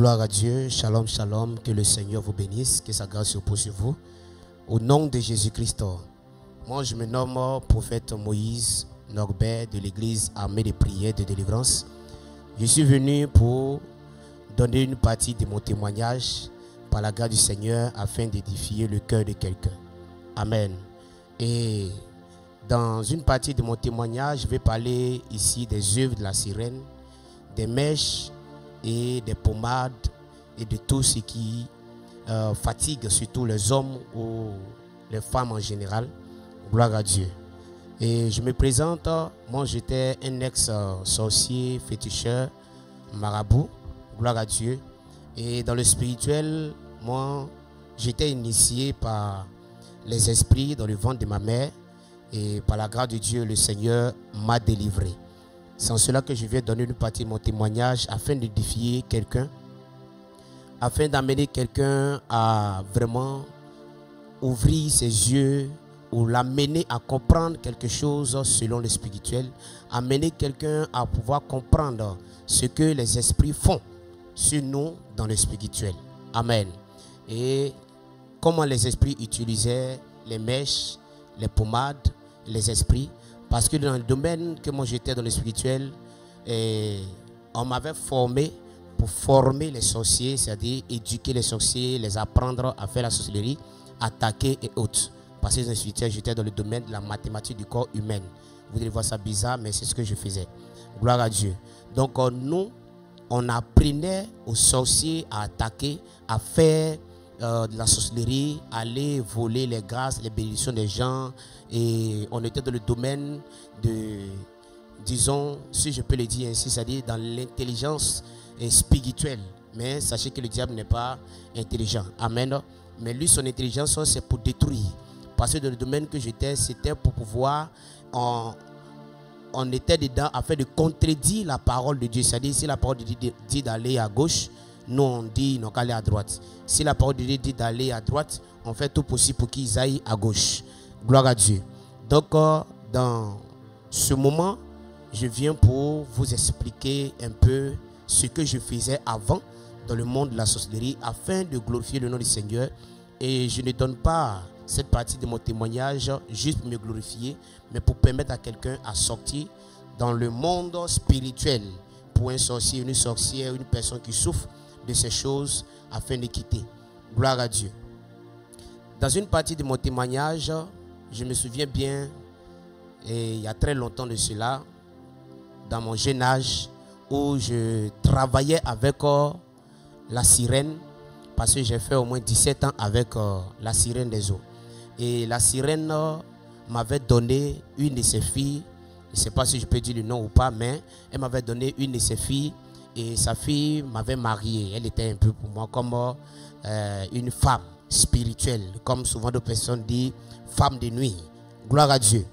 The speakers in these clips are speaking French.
Gloire à Dieu, shalom, shalom, que le Seigneur vous bénisse, que sa grâce repose sur vous. Au nom de Jésus-Christ, moi je me nomme prophète Moïse Norbert de l'église armée de prière de délivrance. Je suis venu pour donner une partie de mon témoignage par la grâce du Seigneur afin d'édifier le cœur de quelqu'un. Amen. Et dans une partie de mon témoignage, je vais parler ici des œuvres de la sirène, des mèches et des pommades et de tout ce qui fatigue surtout les hommes ou les femmes en général. Gloire à Dieu. Et je me présente, moi j'étais un ex-sorcier, féticheur, marabout. Gloire à Dieu. Et dans le spirituel, moi j'étais initié par les esprits dans le ventre de ma mère. Et par la grâce de Dieu, le Seigneur m'a délivré. C'est en cela que je viens donner une partie de mon témoignage afin d'édifier quelqu'un, afin d'amener quelqu'un à vraiment ouvrir ses yeux ou l'amener à comprendre quelque chose selon le spirituel, amener quelqu'un à pouvoir comprendre ce que les esprits font sur nous dans le spirituel. Amen. Et comment les esprits utilisaient les mèches, les pommades, les esprits. Parce que dans le domaine que moi j'étais dans le spirituel, on m'avait formé pour former les sorciers, c'est-à-dire éduquer les sorciers, les apprendre à faire la sorcellerie, attaquer et autres. Parce que dans le spirituel, j'étais dans le domaine de la mathématique du corps humain. Vous allez voir ça bizarre, mais c'est ce que je faisais. Gloire à Dieu. Donc nous, on apprenait aux sorciers à attaquer, à faire de la sorcellerie, aller voler les grâces, les bénédictions des gens. Et on était dans le domaine de, disons, si je peux le dire ainsi, c'est-à-dire dans l'intelligence spirituelle. Mais sachez que le diable n'est pas intelligent. Amen. Mais lui, son intelligence, c'est pour détruire. Parce que dans le domaine que j'étais, c'était pour pouvoir, on était dedans afin de contredire la parole de Dieu. C'est-à-dire, si la parole de Dieu dit d'aller à gauche, nous on dit non qu'aller à droite. Si la parole de Dieu dit d'aller à droite, on fait tout possible pour qu'ils aillent à gauche. Gloire à Dieu. Donc dans ce moment, je viens pour vous expliquer un peu ce que je faisais avant dans le monde de la sorcellerie afin de glorifier le nom du Seigneur. Et je ne donne pas cette partie de mon témoignage juste pour me glorifier, mais pour permettre à quelqu'un à sortir dans le monde spirituel. Pour un sorcier, une sorcière, une personne qui souffre de ces choses afin de quitter. Gloire à Dieu. Dans une partie de mon témoignage, je me souviens bien, et il y a très longtemps de cela, dans mon jeune âge, où je travaillais avec la sirène, parce que j'ai fait au moins 17 ans avec la sirène des eaux. Et la sirène m'avait donné une de ses filles, je ne sais pas si je peux dire le nom ou pas, mais elle m'avait donné une de ses filles. Et sa fille m'avait marié. Elle était un peu pour moi comme une femme spirituelle. Comme souvent d'autres personnes disent, femme de nuit. Gloire à Dieu.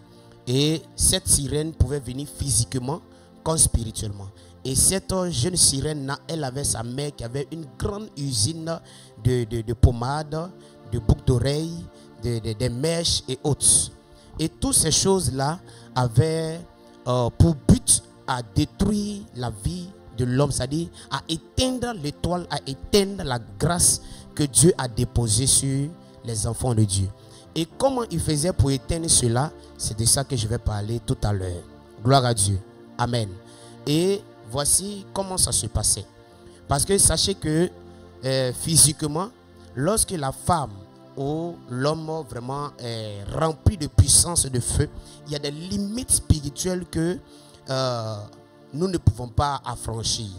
Et cette sirène pouvait venir physiquement comme spirituellement. Et cette jeune sirène, elle avait sa mère qui avait une grande usine de pommades, de boucles d'oreilles, de mèches et autres. Et toutes ces choses-là avaient pour but à détruire la vie de l'homme, c'est-à-dire à éteindre l'étoile, à éteindre la grâce que Dieu a déposée sur les enfants de Dieu. Et comment il faisait pour éteindre cela, c'est de ça que je vais parler tout à l'heure. Gloire à Dieu. Amen. Et voici comment ça se passait. Parce que sachez que physiquement, lorsque la femme ou l'homme vraiment est rempli de puissance de feu, il y a des limites spirituelles que nous ne pouvons pas affranchir.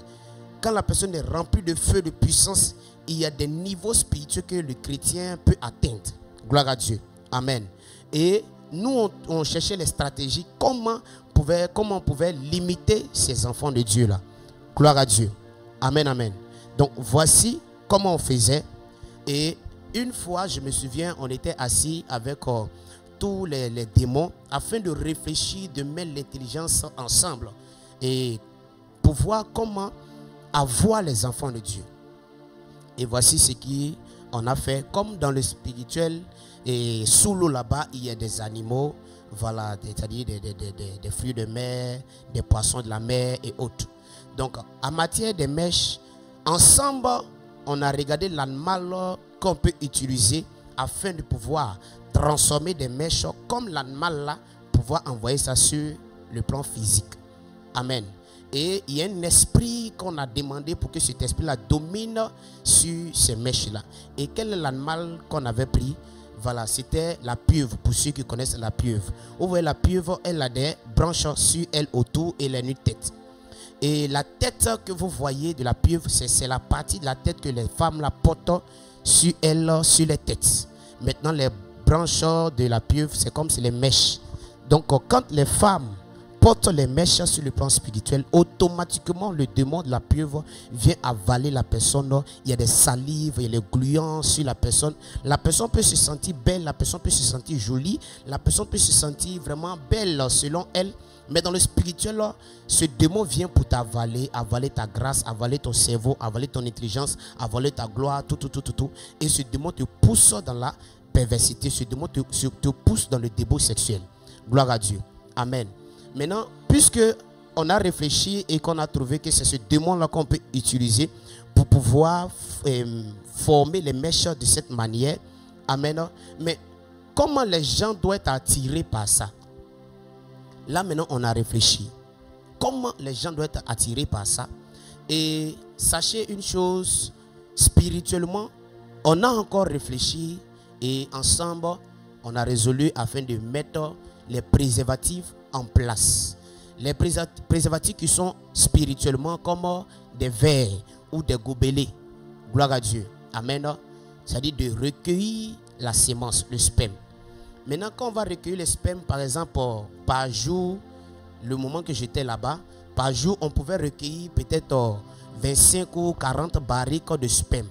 Quand la personne est remplie de feu, de puissance, il y a des niveaux spirituels que le chrétien peut atteindre. Gloire à Dieu. Amen. Et nous, on cherchait les stratégies, comment on pouvait limiter ces enfants de Dieu là. Gloire à Dieu. Amen, amen. Donc, voici comment on faisait. Et une fois, je me souviens, on était assis avec tous les démons afin de réfléchir, de mettre l'intelligence ensemble. Et pour voir comment avoir les enfants de Dieu. Et voici ce qu'on a fait. Comme dans le spirituel, et sous l'eau là-bas, il y a des animaux, voilà, c'est-à-dire des fruits de mer, des poissons de la mer et autres. Donc, en matière des mèches, Ensemble, on a regardé l'animal qu'on peut utiliser afin de pouvoir transformer des mèches comme l'animal là, pouvoir envoyer ça sur le plan physique. Amen. Et il y a un esprit qu'on a demandé pour que cet esprit-là domine sur ces mèches-là. Et quel est l'animal qu'on avait pris? Voilà, c'était la pieuvre, pour ceux qui connaissent la pieuvre. Vous voyez, la pieuvre, elle a des branches sur elle autour et les nues tête. Et la tête que vous voyez de la pieuvre, c'est la partie de la tête que les femmes la portent sur elles, sur les têtes. Maintenant, les branches de la pieuvre, c'est comme si les mèches. Donc, quand les femmes portent les mèches sur le plan spirituel, automatiquement le démon de la pieuvre vient avaler la personne. Il y a des salives, il y a des gluants sur la personne. La personne peut se sentir belle, la personne peut se sentir jolie, la personne peut se sentir vraiment belle selon elle. Mais dans le spirituel, ce démon vient pour t'avaler, avaler ta grâce, avaler ton cerveau, avaler ton intelligence, avaler ta gloire, tout. Et ce démon te pousse dans la perversité, ce démon te pousse dans le débat sexuel. Gloire à Dieu. Amen. Maintenant, puisque on a réfléchi et qu'on a trouvé que c'est ce démon-là qu'on peut utiliser pour pouvoir former les mèches de cette manière. Amen. Mais comment les gens doivent être attirés par ça? Là, maintenant, on a réfléchi. Comment les gens doivent être attirés par ça? Et sachez une chose, spirituellement, on a encore réfléchi et ensemble, on a résolu afin de mettre les préservatifs en place. Les préservatifs qui sont spirituellement comme des vers ou des gobelets. Gloire à Dieu. Amen. C'est-à-dire de recueillir la sémence, le sperme. Maintenant, quand on va recueillir les spermes, par exemple, par jour, le moment que j'étais là-bas, par jour, on pouvait recueillir peut-être 25 ou 40 barriques de sperme.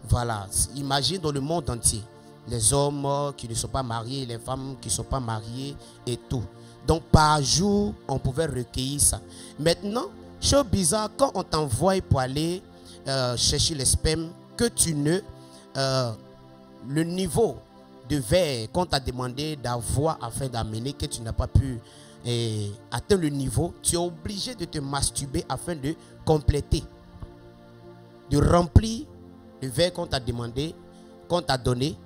Voilà. Imagine dans le monde entier. Les hommes qui ne sont pas mariés, les femmes qui ne sont pas mariées et tout. Donc, par jour, on pouvait recueillir ça. Maintenant, chose bizarre, quand on t'envoie pour aller chercher les spermes, que tu ne... le niveau de verre qu'on t'a demandé d'avoir afin d'amener, que tu n'as pas pu atteindre le niveau, tu es obligé de te masturber afin de compléter, de remplir le verre qu'on t'a demandé, qu'on t'a donné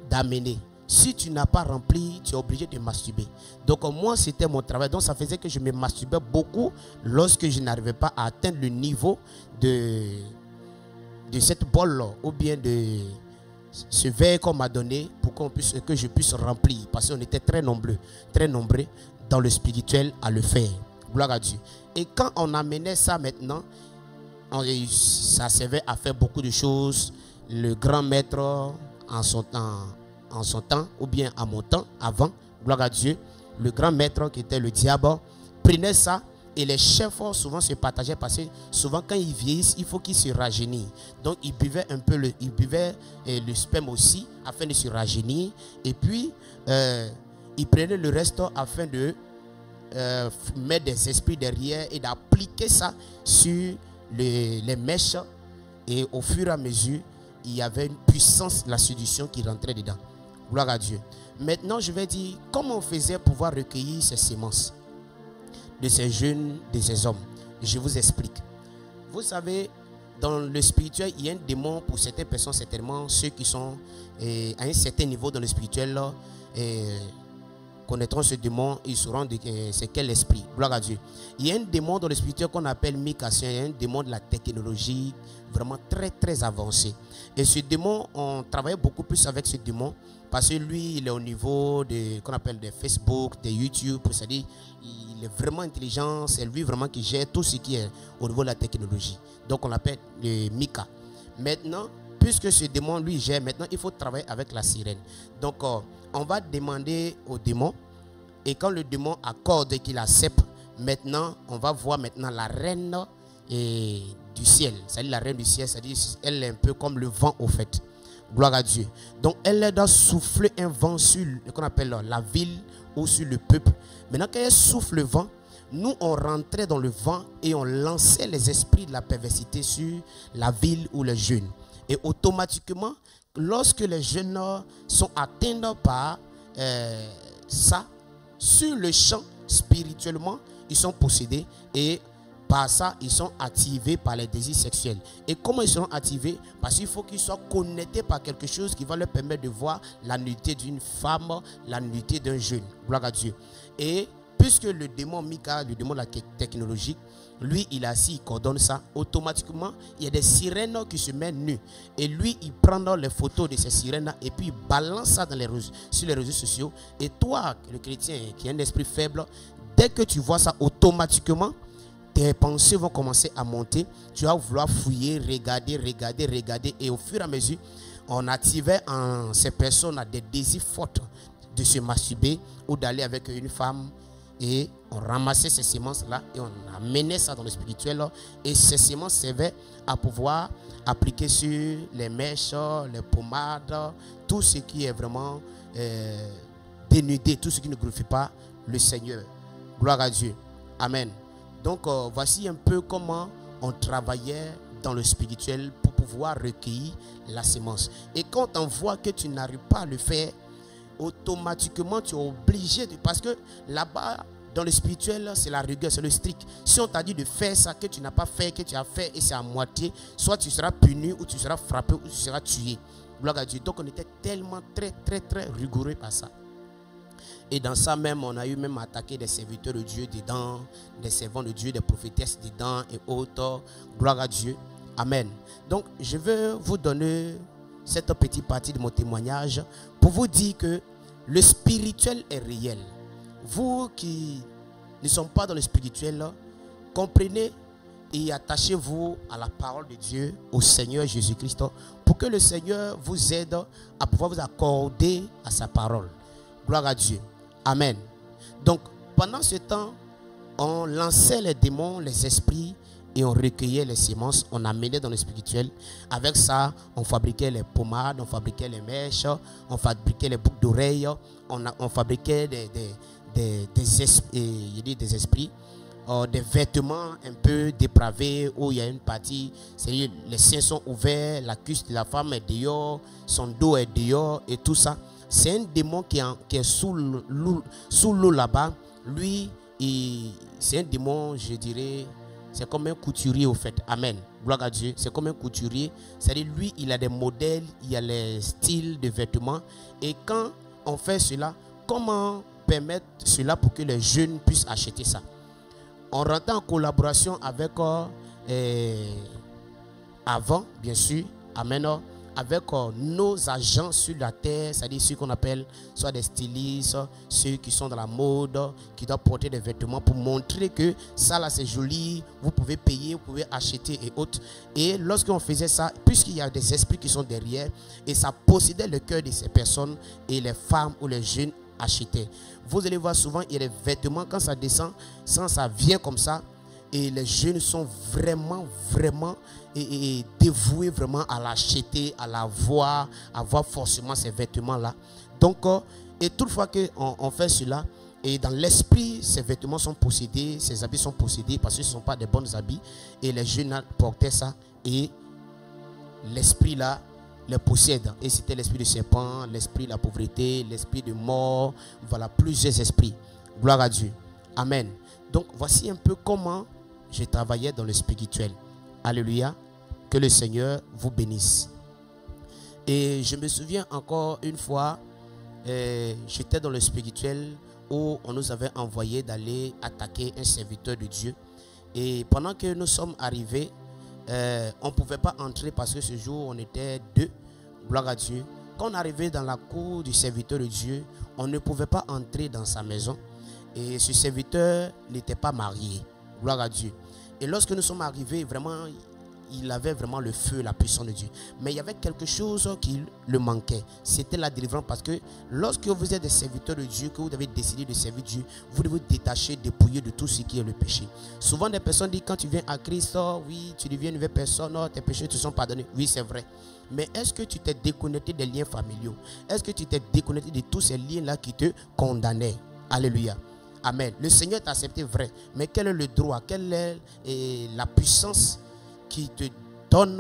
d'amener. Si tu n'as pas rempli, tu es obligé de masturber. Donc moi, c'était mon travail. Donc ça faisait que je me masturbais beaucoup lorsque je n'arrivais pas à atteindre le niveau de cette bolle ou bien de ce verre qu'on m'a donné pour que je puisse remplir. Parce qu'on était très nombreux dans le spirituel à le faire. Gloire à Dieu. Et quand on amenait ça maintenant, ça servait à faire beaucoup de choses. Le grand maître en son temps, ou bien à mon temps, avant, gloire à Dieu, le grand maître qui était le diable, prenait ça et les chefs souvent se partageaient parce que souvent quand ils vieillissent, il faut qu'ils se rajeunissent. Donc ils buvaient un peu le sperme aussi afin de se rajeunir et puis ils prenaient le reste afin de mettre des esprits derrière et d'appliquer ça sur les mèches et au fur et à mesure, il y avait une puissance de la séduction qui rentrait dedans. Gloire à Dieu. Maintenant, je vais dire comment on faisait pour pouvoir recueillir ces sémences de ces jeunes, de ces hommes. Je vous explique. Vous savez, dans le spirituel, il y a un démon pour certaines personnes, certainement ceux qui sont à un certain niveau dans le spirituel, connaîtront ce démon, ils sauront c'est quel esprit. Gloire à Dieu. Il y a un démon dans le spirituel qu'on appelle Mikasien, il y a un démon de la technologie vraiment très avancé. Et ce démon, on travaille beaucoup plus avec ce démon parce que lui, il est au niveau de qu'on appelle de Facebook, de YouTube, c'est-à-dire il est vraiment intelligent, c'est lui vraiment qui gère tout ce qui est au niveau de la technologie. Donc on l'appelle le Mika. Maintenant, puisque ce démon lui gère, maintenant il faut travailler avec la sirène. Donc on va demander au démon et quand le démon accorde et qu'il accepte, maintenant on va voir maintenant la reine du ciel. C'est-à-dire la reine du ciel, c'est-à-dire elle est un peu comme le vent au fait. Gloire à Dieu. Donc elle doit souffler un vent sur ce qu'on appelle la ville ou sur le peuple. Maintenant quand elle souffle le vent, nous on rentrait dans le vent et on lançait les esprits de la perversité sur la ville ou les jeunes. Et automatiquement, lorsque les jeunes sont atteints par ça, sur le champ, spirituellement, ils sont possédés et par ça, ils sont activés par les désirs sexuels. Et comment ils seront activés? Parce qu'il faut qu'ils soient connectés par quelque chose qui va leur permettre de voir la nudité d'une femme, la nudité d'un jeune. Gloire à Dieu. Et puisque le démon Mika, le démon de la technologie, lui, il a assis, il coordonne ça. Automatiquement, il y a des sirènes qui se mettent nues. Et lui, il prend les photos de ces sirènes et puis il balance ça sur les réseaux sociaux. Et toi, le chrétien qui a un esprit faible, dès que tu vois ça, automatiquement, tes pensées vont commencer à monter. Tu vas vouloir fouiller, regarder. Et au fur et à mesure, on activait en ces personnes des désirs forts de se masturber ou d'aller avec une femme. Et on ramassait ces semences-là et on amenait ça dans le spirituel. Et ces semences servaient à pouvoir appliquer sur les mèches, les pommades, tout ce qui est vraiment dénudé, tout ce qui ne glorifie pas le Seigneur. Gloire à Dieu. Amen. Donc voici un peu comment on travaillait dans le spirituel pour pouvoir recueillir la semence. Et quand on voit que tu n'arrives pas à le faire, automatiquement tu es obligé de... Parce que là-bas, dans le spirituel, c'est la rigueur, c'est le strict. Si on t'a dit de faire ça, que tu n'as pas fait, que tu as fait et c'est à moitié, soit tu seras puni, ou tu seras frappé, ou tu seras tué. Gloire à Dieu. Donc on était tellement très rigoureux par ça. Et dans ça même, on a eu même attaqué des serviteurs de Dieu dedans, des servants de Dieu, des prophétesses dedans et autres. Gloire à Dieu. Amen. Donc je veux vous donner cette petite partie de mon témoignage pour vous dire que le spirituel est réel. Vous qui ne sont pas dans le spirituel, comprenez et attachez-vous à la parole de Dieu, au Seigneur Jésus-Christ, pour que le Seigneur vous aide à pouvoir vous accorder à sa parole. Gloire à Dieu. Amen. Donc, pendant ce temps, on lançait les démons, les esprits, et on recueillait les semences, on amenait dans le spirituel. Avec ça, on fabriquait les pommades, on fabriquait les mèches, on fabriquait les boucles d'oreilles, on fabriquait des esprits, des vêtements un peu dépravés où il y a une partie, c'est-à-dire les seins sont ouverts, la cuisse de la femme est dehors, son dos est dehors et tout ça. C'est un démon qui est sous l'eau là-bas. Lui, c'est un démon, je dirais, c'est comme un couturier au fait. Amen. Gloire à Dieu. C'est comme un couturier. C'est-à-dire, lui, il a des modèles, il a les styles de vêtements. Et quand on fait cela, comment permettre cela pour que les jeunes puissent acheter ça? On rentre en collaboration avec avant, bien sûr, amen, avec nos agents sur la terre, c'est-à-dire ceux qu'on appelle soit des stylistes, ceux qui sont dans la mode, qui doivent porter des vêtements pour montrer que ça là c'est joli, vous pouvez payer, vous pouvez acheter et autres. Et lorsqu'on faisait ça, puisqu'il y a des esprits qui sont derrière, et ça possédait le cœur de ces personnes, et les femmes ou les jeunes achetaient. Vous allez voir souvent, il y a des vêtements, quand ça descend, ça vient comme ça, et les jeunes sont vraiment dévoués vraiment à l'acheter, à la voir, à voir forcément ces vêtements-là. Donc, et toutefois qu'on fait cela, et dans l'esprit, ces vêtements sont possédés, ces habits sont possédés parce que ce ne sont pas des bons habits, et les jeunes portaient ça, et l'esprit là les possède. Et c'était l'esprit du serpent, l'esprit de la pauvreté, l'esprit de mort, voilà, plusieurs esprits. Gloire à Dieu. Amen. Donc, voici un peu comment je travaillais dans le spirituel. Alléluia. Que le Seigneur vous bénisse. Et je me souviens encore une fois, j'étais dans le spirituel où on nous avait envoyé d'aller attaquer un serviteur de Dieu. Et pendant que nous sommes arrivés, on ne pouvait pas entrer parce que ce jour, on était deux. Gloire à Dieu. Quand on arrivait dans la cour du serviteur de Dieu, on ne pouvait pas entrer dans sa maison. Et ce serviteur n'était pas marié. Gloire à Dieu. Et lorsque nous sommes arrivés, vraiment, il avait vraiment le feu, la puissance de Dieu. Mais il y avait quelque chose qui le manquait. C'était la délivrance. Parce que lorsque vous êtes des serviteurs de Dieu, que vous avez décidé de servir Dieu, vous devez vous détacher, dépouiller de tout ce qui est le péché. Souvent, des personnes disent, quand tu viens à Christ, oui, tu deviens une nouvelle personne, tes péchés te sont pardonnés. Oui, c'est vrai. Mais est-ce que tu t'es déconnecté des liens familiaux? Est-ce que tu t'es déconnecté de tous ces liens-là qui te condamnaient? Alléluia. Amen. Le Seigneur t'a accepté, vrai. Mais quel est le droit? Quelle est la puissance qui te donne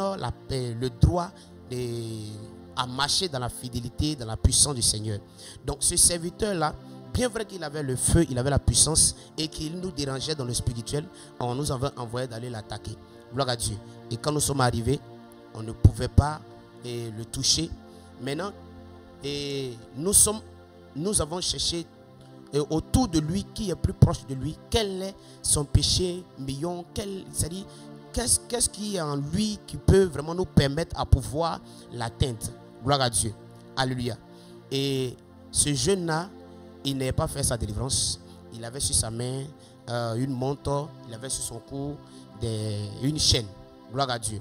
le droit à marcher dans la fidélité, dans la puissance du Seigneur? Donc ce serviteur-là bien vrai qu'il avait le feu, il avait la puissance et qu'il nous dérangeait dans le spirituel, on nous avait envoyé d'aller l'attaquer. Gloire à Dieu. Et quand nous sommes arrivés, on ne pouvait pas le toucher. Maintenant, nous avons cherché autour de lui, qui est plus proche de lui, quel est son péché million, c'est-à-dire qu'est-ce qui est en lui qui peut vraiment nous permettre à pouvoir l'atteindre. Gloire à Dieu. Alléluia. Et ce jeune-là, il n'avait pas fait sa délivrance. Il avait sur sa main une montre, il avait sur son cou une chaîne. Gloire à Dieu.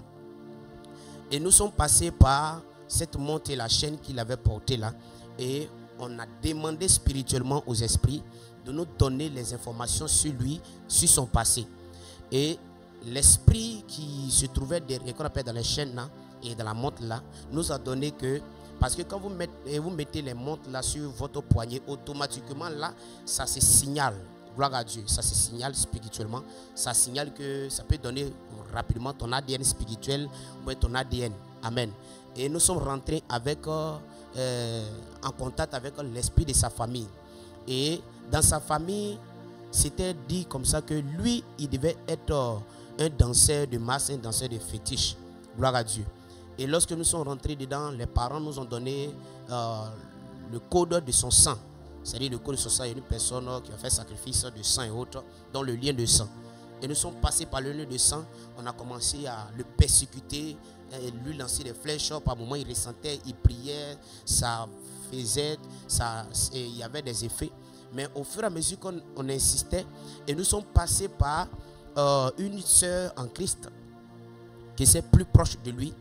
Et nous sommes passés par cette montre et la chaîne qu'il avait portée là. Et on a demandé spirituellement aux esprits de nous donner les informations sur lui, sur son passé. Et l'esprit qui se trouvait qu'on appelle dans les chaînes là, et dans la montre là, nous a donné que, parce que quand vous mettez les montres là sur votre poignet, automatiquement là, ça se signale. Gloire à Dieu, ça se signale spirituellement. Ça signale que ça peut donner rapidement ton ADN spirituel ou ton ADN. Amen. Et nous sommes rentrés avec, en contact avec l'esprit de sa famille. Et dans sa famille, c'était dit comme ça que lui, il devait être un danseur de masse, un danseur de fétiche. Gloire à Dieu. Et lorsque nous sommes rentrés dedans, les parents nous ont donné le code de son sang. C'est-à-dire le code de son sang, il y a une personne qui a fait sacrifice de sang et autres, dans le lien de sang. Et nous sommes passés par le lien de sang, on a commencé à le persécuter, lui lancer des flèches, par moment il ressentait, il priait, ça faisait, il y avait des effets. Mais au fur et à mesure qu'on insistait, et nous sommes passés par une sœur en Christ, qui était plus proche de lui,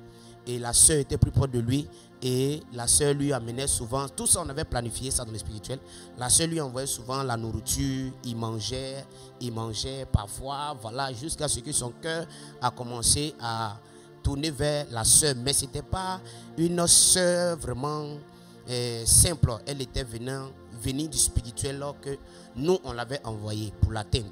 et la sœur était plus proche de lui, et la sœur lui amenait souvent, tout ça on avait planifié ça dans le spirituel, la sœur lui envoyait souvent la nourriture, il mangeait parfois, voilà, jusqu'à ce que son cœur a commencé à tourner vers la sœur, mais ce n'était pas une sœur vraiment simple, elle était venue du spirituel que nous on l'avait envoyé pour l'atteindre.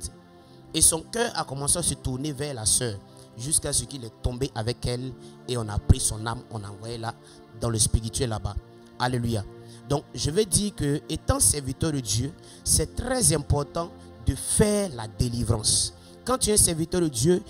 Et son cœur a commencé à se tourner vers la sœur, jusqu'à ce qu'il est tombé avec elle et on a pris son âme, on a envoyé là dans le spirituel là-bas. Alléluia. Donc je vais dire que étant serviteur de Dieu, c'est très important de faire la délivrance. Quand tu es un serviteur de Dieu,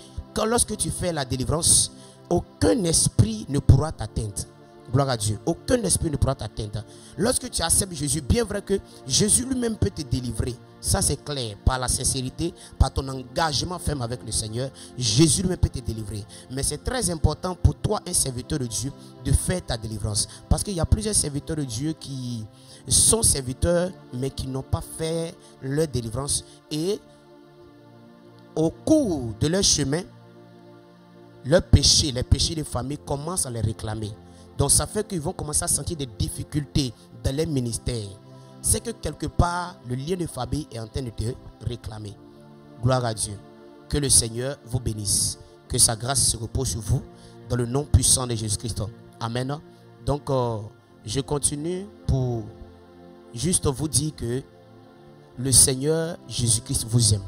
lorsque tu fais la délivrance, aucun esprit ne pourra t'atteindre. Gloire à Dieu. Aucun esprit ne pourra t'atteindre. Lorsque tu acceptes Jésus, bien vrai que Jésus lui-même peut te délivrer. Ça c'est clair. Par la sincérité, par ton engagement ferme avec le Seigneur, Jésus lui-même peut te délivrer. Mais c'est très important pour toi, un serviteur de Dieu, de faire ta délivrance. Parce qu'il y a plusieurs serviteurs de Dieu qui sont serviteurs, mais qui n'ont pas fait leur délivrance. Et au cours de leur chemin, leurs péchés, les péchés des familles commencent à les réclamer. Donc ça fait qu'ils vont commencer à sentir des difficultés dans les ministères. C'est que quelque part, le lien de famille est en train de te réclamer. Gloire à Dieu. Que le Seigneur vous bénisse. Que sa grâce se repose sur vous dans le nom puissant de Jésus-Christ. Amen. Donc, je continue pour juste vous dire que le Seigneur Jésus-Christ vous aime.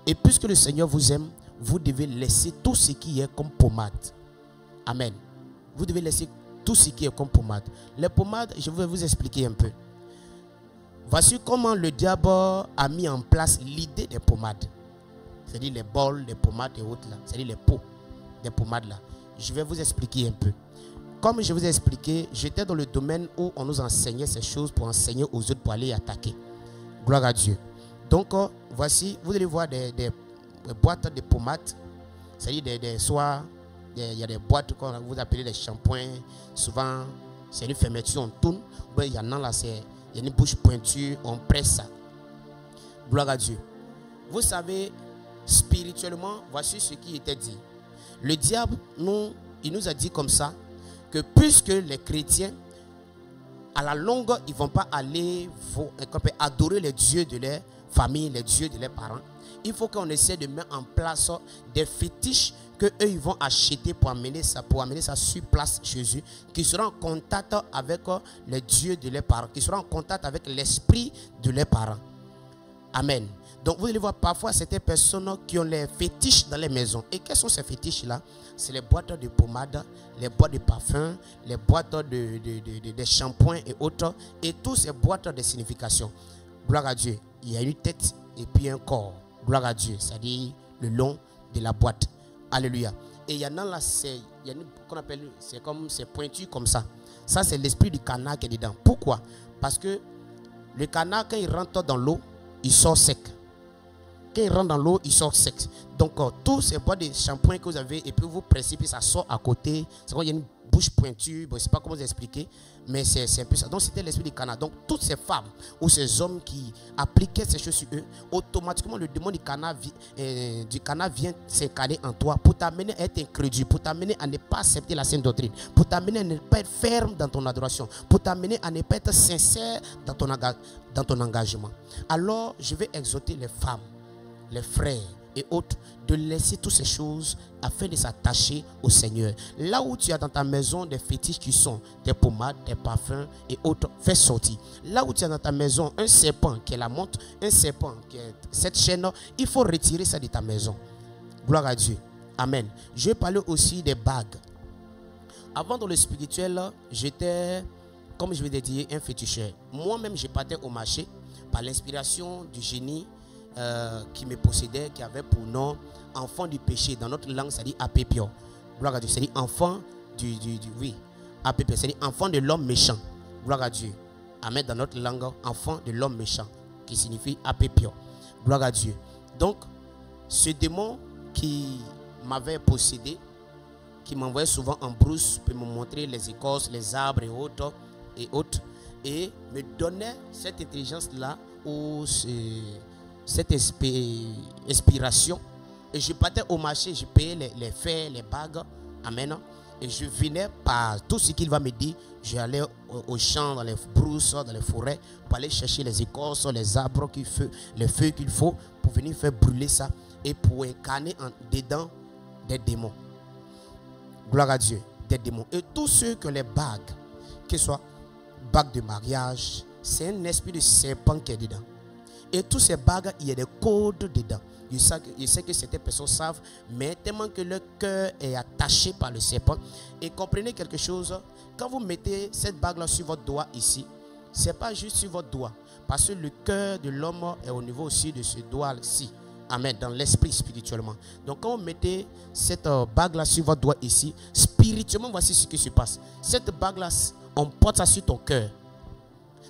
Et puisque le Seigneur vous aime, vous devez laisser tout ce qui est comme pommade. Amen. Vous devez laisser tout ce qui est comme pommade. Les pommades, je vais vous expliquer un peu. Voici comment le diable a mis en place l'idée des pommades. C'est-à-dire les bols, les pommades et autres là. C'est-à-dire les pots des pommades là. Je vais vous expliquer un peu. Comme je vous ai expliqué, j'étais dans le domaine où on nous enseignait ces choses pour enseigner aux autres pour aller attaquer. Gloire à Dieu. Donc, voici, vous allez voir des boîtes de pommades. C'est-à-dire soit il y a des boîtes qu'on vous appelez les shampoings. Souvent, c'est une fermeture, on tourne. Il y en a là, il y a une bouche pointue, on presse ça. Gloire à Dieu. Vous savez, spirituellement, voici ce qui était dit. Le diable, il nous a dit comme ça, que puisque les chrétiens, à la longue, ils ne vont pas aller adorer les dieux de leur famille, les dieux de leurs parents. Il faut qu'on essaie de mettre en place des fétiches que eux ils vont acheter pour amener ça sur place Jésus, qui sera en contact avec les dieux de leurs parents, qui sera en contact avec l'esprit de leurs parents. Amen. Donc vous allez voir parfois certaines personnes qui ont les fétiches dans les maisons. Et quels sont ces fétiches là? C'est les boîtes de pommade, les boîtes de parfum, les boîtes de shampoings et autres, et toutes ces boîtes de signification. Gloire à Dieu. Il y a une tête et puis un corps. Gloire à Dieu. C'est-à-dire le long de la boîte. Alléluia. Et il y en a là, il y a une qu'on appelle, c'est pointu comme ça. Ça, c'est l'esprit du canard qui est dedans. Pourquoi? Parce que le canard, quand il rentre dans l'eau, il sort sec. Quand il rentre dans l'eau, il sort sec. Donc, tous ces boîtes de shampoing que vous avez, et puis vous pressez, puis ça sort à côté. C'est comme il y a une bouche pointue. Bon, je ne sais pas comment vous expliquer, mais c'est un peu ça. Donc, c'était l'esprit du canard. Donc, toutes ces femmes ou ces hommes qui appliquaient ces choses sur eux, automatiquement, le démon du canard vient s'incarner en toi pour t'amener à être incrédule, pour t'amener à ne pas accepter la sainte doctrine, pour t'amener à ne pas être ferme dans ton adoration, pour t'amener à ne pas être sincère dans ton engagement. Alors, je vais exhorter les femmes, les frères et autres, de laisser toutes ces choses afin de s'attacher au Seigneur. Là où tu as dans ta maison des fétiches qui sont des pommades, des parfums et autres, fais sortir. Là où tu as dans ta maison un serpent qui est la montre, un serpent qui est cette chaîne, il faut retirer ça de ta maison. Gloire à Dieu. Amen. Je vais parler aussi des bagues. Avant dans le spirituel, j'étais, comme je vais dire, un féticheur. Moi-même, je partais au marché par l'inspiration du génie qui me possédait, qui avait pour nom enfant du péché. Dans notre langue, ça dit apépio. Gloire à Dieu. C'est dit enfant oui, apépio. C'est dit enfant de l'homme méchant. Gloire à Dieu. Amen. Dans notre langue, enfant de l'homme méchant, qui signifie apépio. Gloire à Dieu. Donc, ce démon qui m'avait possédé, qui m'envoyait souvent en brousse pour me montrer les écorces, les arbres et autres, et me donnait cette intelligence-là ou cette inspiration. Et je partais au marché, je payais les fers, les bagues. Amen. Et je venais par tout ce qu'il va me dire. J'allais au champ, dans les brousses, dans les forêts, pour aller chercher les écorces, les arbres, les feuilles qu'il faut, pour venir faire brûler ça et pour incarner dedans des démons. Gloire à Dieu, des démons. Et tous ceux que les bagues, que ce soit bagues de mariage, c'est un esprit de serpent qui est dedans. Et tous ces bagues, il y a des codes dedans. Je sais que certaines personnes savent, mais tellement que leur cœur est attaché par le serpent. Et comprenez quelque chose, quand vous mettez cette bague-là sur votre doigt ici, ce n'est pas juste sur votre doigt, parce que le cœur de l'homme est au niveau aussi de ce doigt-ci. Amen, dans l'esprit spirituellement. Donc quand vous mettez cette bague-là sur votre doigt ici, spirituellement, voici ce qui se passe. Cette bague-là, on porte ça sur ton cœur.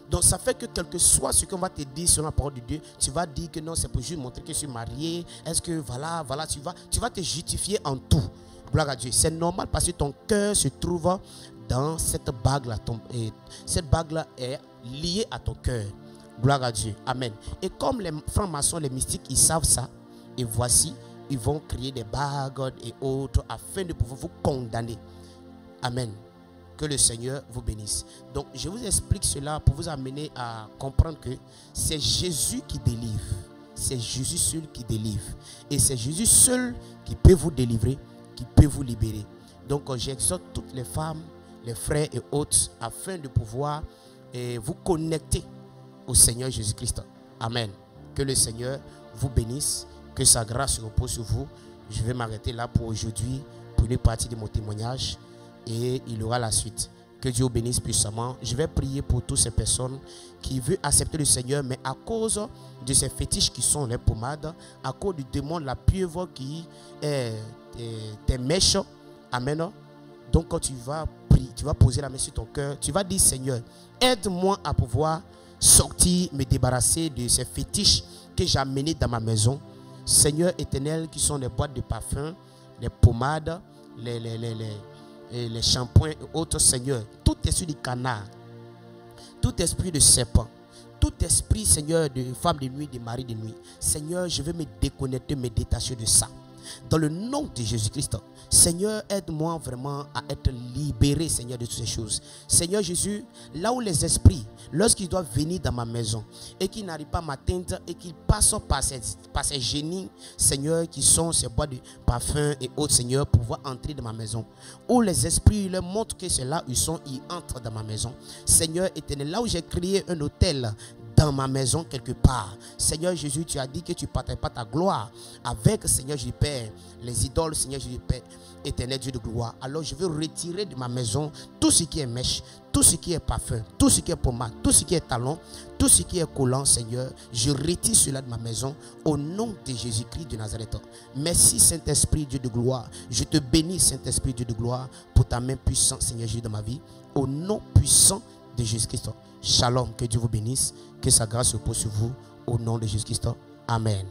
Donc ça fait que quel que soit ce qu'on va te dire sur la parole de Dieu, tu vas dire que non, c'est pour juste montrer que je suis marié. Est-ce que voilà, tu vas te justifier en tout. Gloire à Dieu. C'est normal parce que ton cœur se trouve dans cette bague-là. Cette bague-là est liée à ton cœur. Gloire à Dieu. Amen. Et comme les francs-maçons, les mystiques, ils savent ça, et voici, ils vont créer des bagues et autres afin de pouvoir vous condamner. Amen. Que le Seigneur vous bénisse. Donc, je vous explique cela pour vous amener à comprendre que c'est Jésus qui délivre. C'est Jésus seul qui délivre. Et c'est Jésus seul qui peut vous délivrer, qui peut vous libérer. Donc, j'exhorte toutes les femmes, les frères et autres, afin de pouvoir vous connecter au Seigneur Jésus-Christ. Amen. Que le Seigneur vous bénisse. Que sa grâce repose sur vous. Je vais m'arrêter là pour aujourd'hui, pour une partie de mon témoignage. Et il y aura la suite. Que Dieu bénisse puissamment. Je vais prier pour toutes ces personnes qui veulent accepter le Seigneur, mais à cause de ces fétiches qui sont les pommades, à cause du démon, la pieuvre qui est tes mèches. Amen. Donc quand tu vas prier, tu vas poser la main sur ton cœur, tu vas dire Seigneur, aide-moi à pouvoir sortir, me débarrasser de ces fétiches que j'ai amenés dans ma maison. Seigneur éternel, qui sont les boîtes de parfums, les pommades, les shampoings et autres, Seigneur, tout esprit de canard, tout esprit de serpent, tout esprit, Seigneur, de femme de nuit, de mari de nuit, Seigneur, je veux me déconnecter, me détacher de ça. Dans le nom de Jésus-Christ, Seigneur, aide-moi vraiment à être libéré, Seigneur, de toutes ces choses. Seigneur Jésus, là où les esprits, lorsqu'ils doivent venir dans ma maison et qu'ils n'arrivent pas à m'atteindre et qu'ils passent par ces génies, Seigneur, qui sont ces boîtes de parfums et autres, Seigneur, pour pouvoir entrer dans ma maison. Où les esprits leur montrent que c'est là où ils sont, ils entrent dans ma maison. Seigneur éternel, là où j'ai créé un hôtel dans ma maison quelque part. Seigneur Jésus, tu as dit que tu ne partages pas ta gloire avec, Seigneur Jésus Père, les idoles, Seigneur Jésus Père, éternel Dieu de gloire. Alors je veux retirer de ma maison tout ce qui est mèche, tout ce qui est parfum, tout ce qui est pommade, tout ce qui est talon, tout ce qui est collant, Seigneur. Je retire cela de ma maison au nom de Jésus-Christ de Nazareth. Merci Saint-Esprit Dieu de gloire. Je te bénis Saint-Esprit Dieu de gloire pour ta main puissante, Seigneur Jésus, dans ma vie. Au nom puissant de Jésus-Christ. Shalom, que Dieu vous bénisse, que sa grâce repose sur vous. Au nom de Jésus-Christ. Amen.